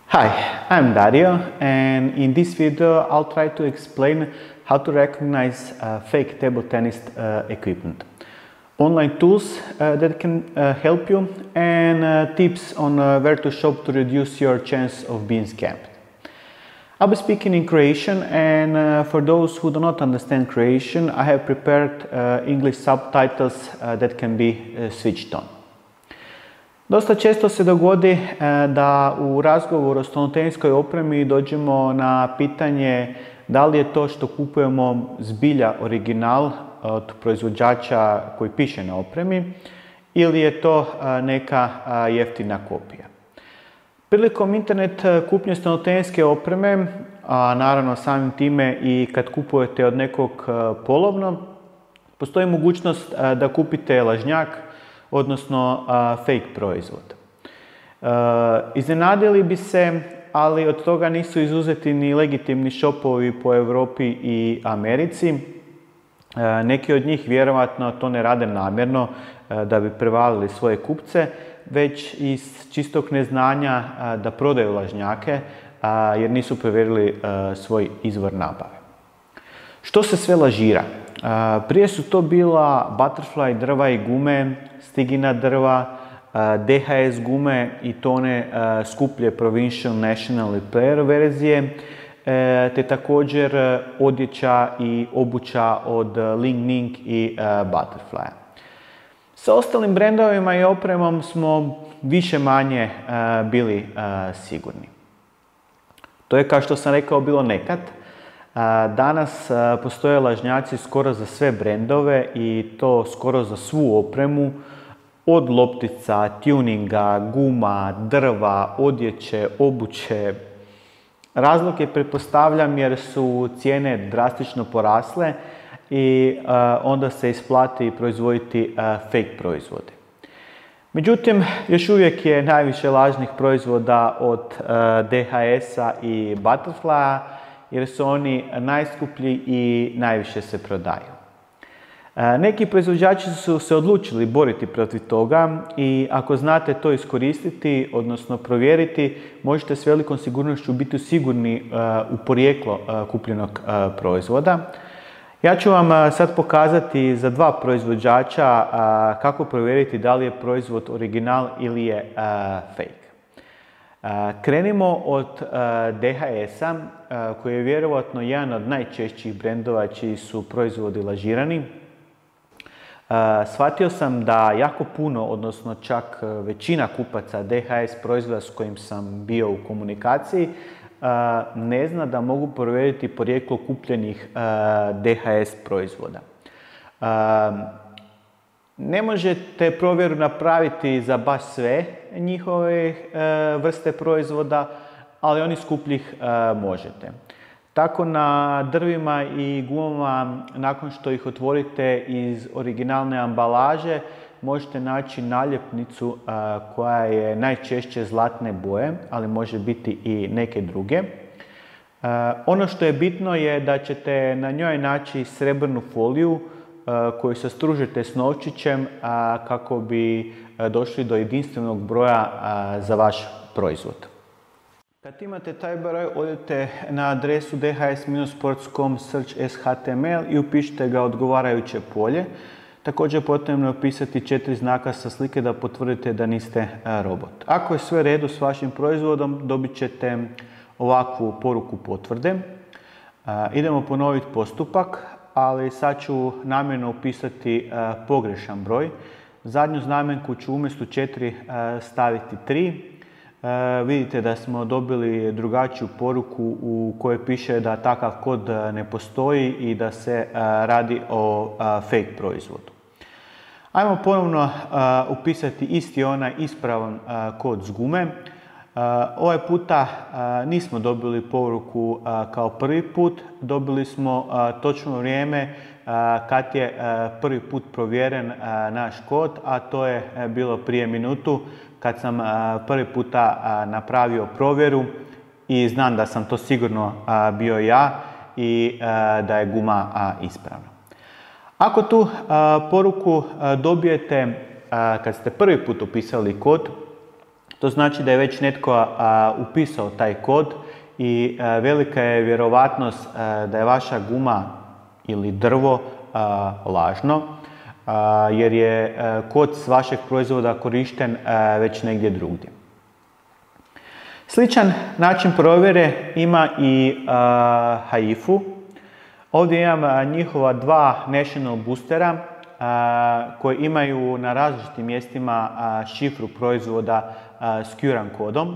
Hi, I'm Dario, and in this video I'll try to explain how to recognize fake table tennis equipment, online tools that can help you, and tips on where to shop to reduce your chance of being scammed. I'll be speaking in Croatian, and for those who do not understand Croatian, I have prepared English subtitles that can be switched on. Dosta često se dogodi da u razgovoru o stolnoteniskoj opremi dođemo na pitanje da li je to što kupujemo zbilja original od proizvođača koji piše na opremi ili je to neka jeftina kopija. Prilikom internet kupnje stolnoteniske opreme, a naravno samim time i kad kupujete od nekog polovno, postoji mogućnost da kupite lažnjak, odnosno fake proizvod. Iznenadili bi se, ali od toga nisu izuzeti ni legitimni shopovi po Europi i Americi. Neki od njih vjerojatno to ne rade namjerno da bi prevalili svoje kupce, već iz čistog neznanja da prodaju lažnjake jer nisu provjerili svoj izvor nabave. Što se sve lažira? Prije su to bila Butterfly drva i gume, Stigina drva, DHS gume i to one skuplje Provincial, National i Player verzije, te također odjeća i obuća od Ling Ning i Butterfly. Sa ostalim brendovima i opremom smo više manje bili sigurni. To je, kao što sam rekao, bilo nekad. Danas postoje lažnjaci skoro za sve brendove i to skoro za svu opremu, od loptica, tuninga, guma, drva, odjeće, obuće. Razlog je, pretpostavljam, jer su cijene drastično porasle i onda se isplati proizvoditi fake proizvode. Međutim, još uvijek je najviše lažnih proizvoda od DHS-a i Butterfly-a, jer su oni najskuplji i najviše se prodaju. Neki proizvođači su se odlučili boriti protiv toga i ako znate to iskoristiti, odnosno provjeriti, možete s velikom sigurnošću biti sigurni u porijeklo kupljenog proizvoda. Ja ću vam sad pokazati za dva proizvođača kako provjeriti da li je proizvod original ili je fake. Krenimo od DHS-a, koji je vjerojatno jedan od najčešćih brendova čiji su proizvodi lažirani. Shvatio sam da jako puno, odnosno čak većina kupaca DHS proizvoda s kojim sam bio u komunikaciji, ne zna da mogu provjeriti porijeklo kupljenih DHS proizvoda. Ne možete provjeru napraviti za baš sve njihove vrste proizvoda, ali oni skupljih možete. Tako na drvima i gumama, nakon što ih otvorite iz originalne ambalaže, možete naći naljepnicu koja je najčešće zlatne boje, ali može biti i neke druge. Ono što je bitno je da ćete na njoj naći srebrnu foliju koju sastružite s novčićem kako bi došli do jedinstvenog broja za vaš proizvod. Kad imate taj broj, odete na adresu dhs-sports.com /html i upišite ga odgovarajuće polje. Također potrebno je upisati 4 znaka sa slike da potvrdite da niste robot. Ako je sve u redu s vašim proizvodom, dobit ćete ovakvu poruku potvrde. Idemo ponoviti postupak, ali sad ću namjerno upisati pogrešan broj. Zadnju znamenku ću umjesto 4 staviti 3. Vidite da smo dobili drugačiju poruku u kojoj piše da takav kod ne postoji i da se radi o fake proizvodu. Ajmo ponovno upisati isti onaj ispravan kod s gume. Ovaj puta nismo dobili poruku kao prvi put, dobili smo točno vrijeme kad je prvi put provjeren naš kod, a to je bilo prije minutu kad sam prvi puta napravio provjeru i znam da sam to sigurno bio ja i da je guma ispravna. Ako tu poruku dobijete kad ste prvi put upisali kod, To znači da je već netko upisao taj kod i velika je vjerovatnost da je vaša guma ili drvo lažno, jer je kod s vašeg proizvoda korišten već negdje drugdje. Sličan način provjere ima i HAIFU. Ovdje imam njihova dva National Boostera koji imaju na različitim mjestima šifru proizvoda s QR kodom.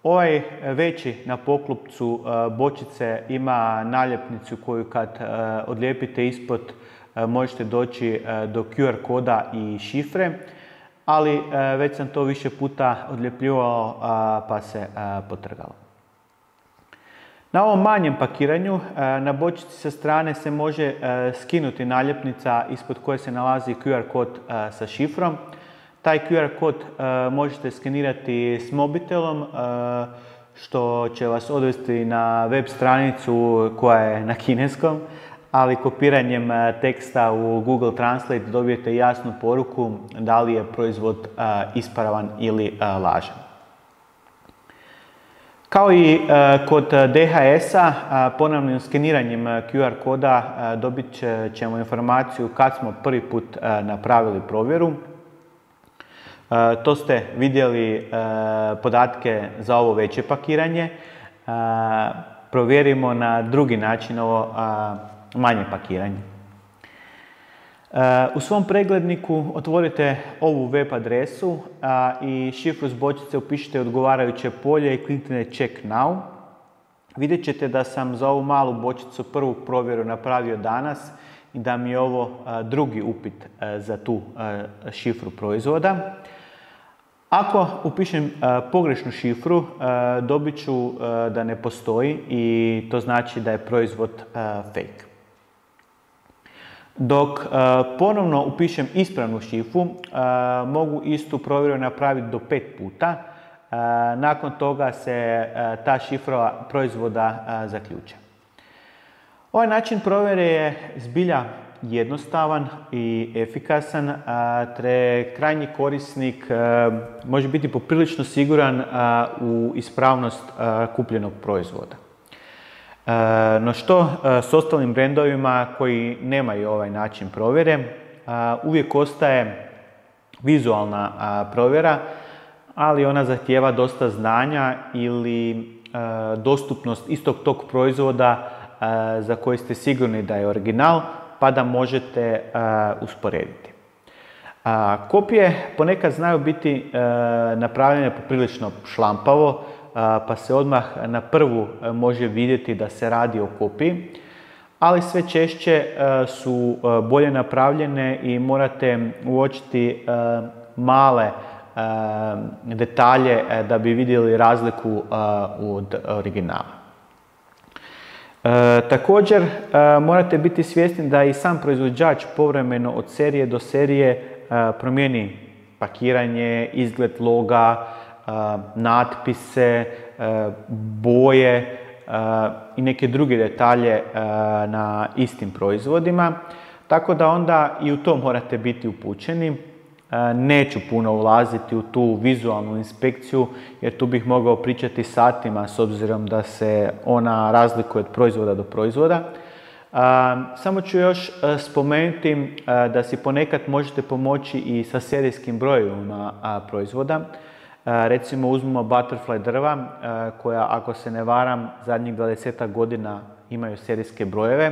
Ovaj veći na poklopcu bočice ima naljepnicu koju kad odlijepite ispod možete doći do QR koda i šifre, ali već sam to više puta odljepljivao pa se potrgalo. Na ovom manjem pakiranju na bočici sa strane se može skinuti naljepnica ispod koje se nalazi QR kod sa šifrom. Taj QR kod možete skenirati s mobitelom, što će vas odvesti na web stranicu koja je na kineskom, ali kopiranjem teksta u Google Translate dobijete jasnu poruku da li je proizvod ispravan ili lažan. Kao i kod DHS-a, ponovnim skeniranjem QR koda dobit ćemo informaciju kad smo prvi put napravili provjeru. To ste vidjeli podatke za ovo veće pakiranje. Provjerimo na drugi način ovo manje pakiranje. U svom pregledniku otvorite ovu web adresu i šifru s bočice upišite odgovarajuće polje i kliknite Check Now. Vidjet ćete da sam za ovu malu bočicu prvu provjeru napravio danas i da mi je ovo drugi upit za tu šifru proizvoda. Ako upišem pogrešnu šifru, dobit ću da ne postoji i to znači da je proizvod fake. Dok ponovno upišem ispravnu šifru, mogu istu provjeru napraviti do 5 puta. Nakon toga se ta šifra proizvoda zaključa. Ovaj način provjere je zbilja jednostavan i efikasan, te krajnji korisnik može biti poprilično siguran u ispravnost kupljenog proizvoda. No što s ostalim brendovima koji nemaju ovaj način provjere, uvijek ostaje vizualna provjera, ali ona zahtijeva dosta znanja ili dostupnost istog tog proizvoda za koji ste sigurni da je original, pa da možete usporediti. Kopije ponekad znaju biti napravljene poprilično šlampavo, pa se odmah na prvu može vidjeti da se radi o kopiji, ali sve češće su bolje napravljene i morate uočiti male detalje da bi vidjeli razliku od originala. Također morate biti svjesni da i sam proizvođač povremeno od serije do serije promijeni pakiranje, izgled loga, natpise, boje i neke druge detalje na istim proizvodima, tako da onda i u to morate biti upućeni. Neću puno ulaziti u tu vizualnu inspekciju jer tu bih mogao pričati satima s obzirom da se ona razlikuje od proizvoda do proizvoda. Samo ću još spomenuti da si ponekad možete pomoći i sa serijskim brojevima proizvoda. Recimo uzmemo Butterfly drva koja, ako se ne varam, zadnjih 20 godina imaju serijske brojeve,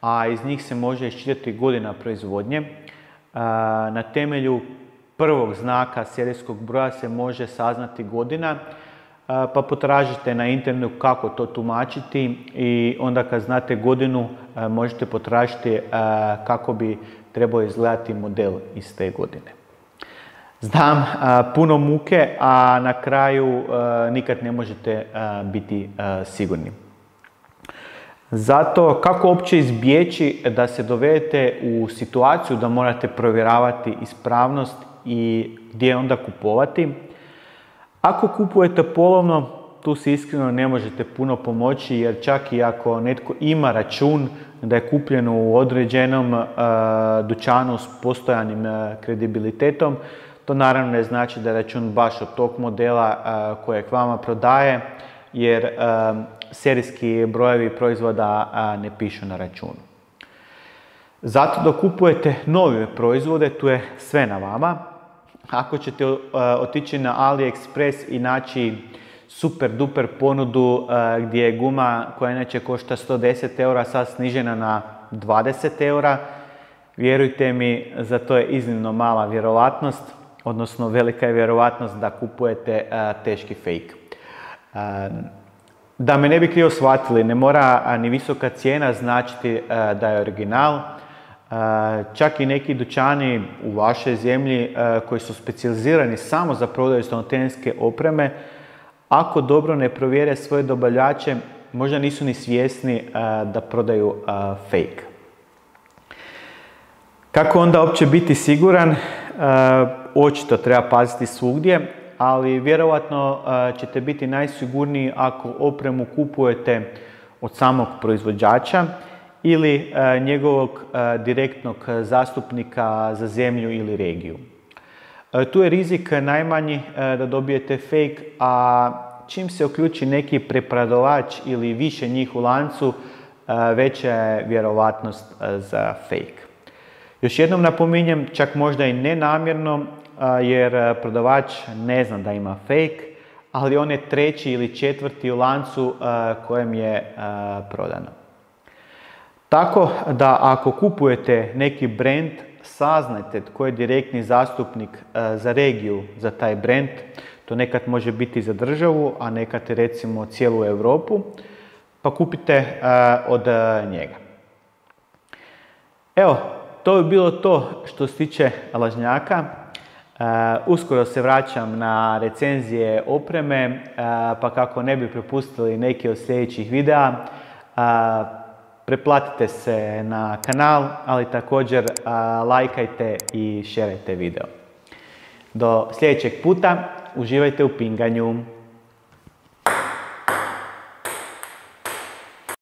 a iz njih se može iščitati godina proizvodnje. Na temelju prvog znaka serijskog broja se može saznati godina, pa potražite na internetu kako to tumačiti i onda kad znate godinu možete potražiti kako bi trebao izgledati model iz te godine. Znam, puno muke, a na kraju nikad ne možete biti sigurni. Zato kako uopće izbjeći da se dovedete u situaciju da morate provjeravati ispravnost i gdje onda kupovati? Ako kupujete polovno, tu se iskreno ne možete puno pomoći, jer čak i ako netko ima račun da je kupljeno u određenom dućanu s postojanim kredibilitetom, to To naravno ne znači da je račun baš od tog modela kojeg vama prodaje, jer serijski brojevi proizvoda ne pišu na računu. Zato dok kupujete nove proizvode, tu je sve na vama. Ako ćete otići na AliExpress i naći super duper ponudu gdje je guma koja inače košta 110 eura sad snižena na 20 eura, vjerujte mi, za to je iznimno mala vjerovatnost, odnosno velika je vjerovatnost da kupujete teški fake. Da me ne bi krivo shvatili, ne mora ni visoka cijena značiti da je original. Čak i neki dućani u vašoj zemlji koji su specijalizirani samo za prodaju stanotenske opreme, ako dobro ne provjere svoje dobavljače, možda nisu ni svjesni da prodaju fake. Kako onda uopće biti siguran? Očito treba paziti svugdje, ali vjerojatno ćete biti najsigurniji ako opremu kupujete od samog proizvođača ili njegovog direktnog zastupnika za zemlju ili regiju. Tu je rizik najmanji da dobijete fake, a čim se uključi neki preprodavač ili više njih u lancu, veća je vjerovatnost za fake. Još jednom napominjem, čak možda i nenamjerno, jer prodavač ne zna da ima fake, ali on je treći ili četvrti u lancu kojem je prodano. Tako da ako kupujete neki brand, saznajte tko je direktni zastupnik za regiju za taj brand. To nekad može biti za državu, a nekad recimo cijelu Europu, pa kupite od njega. Evo, to bi bilo to što se tiče lažnjaka. Uskoro se vraćam na recenzije opreme, pa kako ne bi propustili neki od sljedećih videa, pretplatite se na kanal, ali također lajkajte i šerajte video. Do sljedećeg puta, uživajte u pinganju.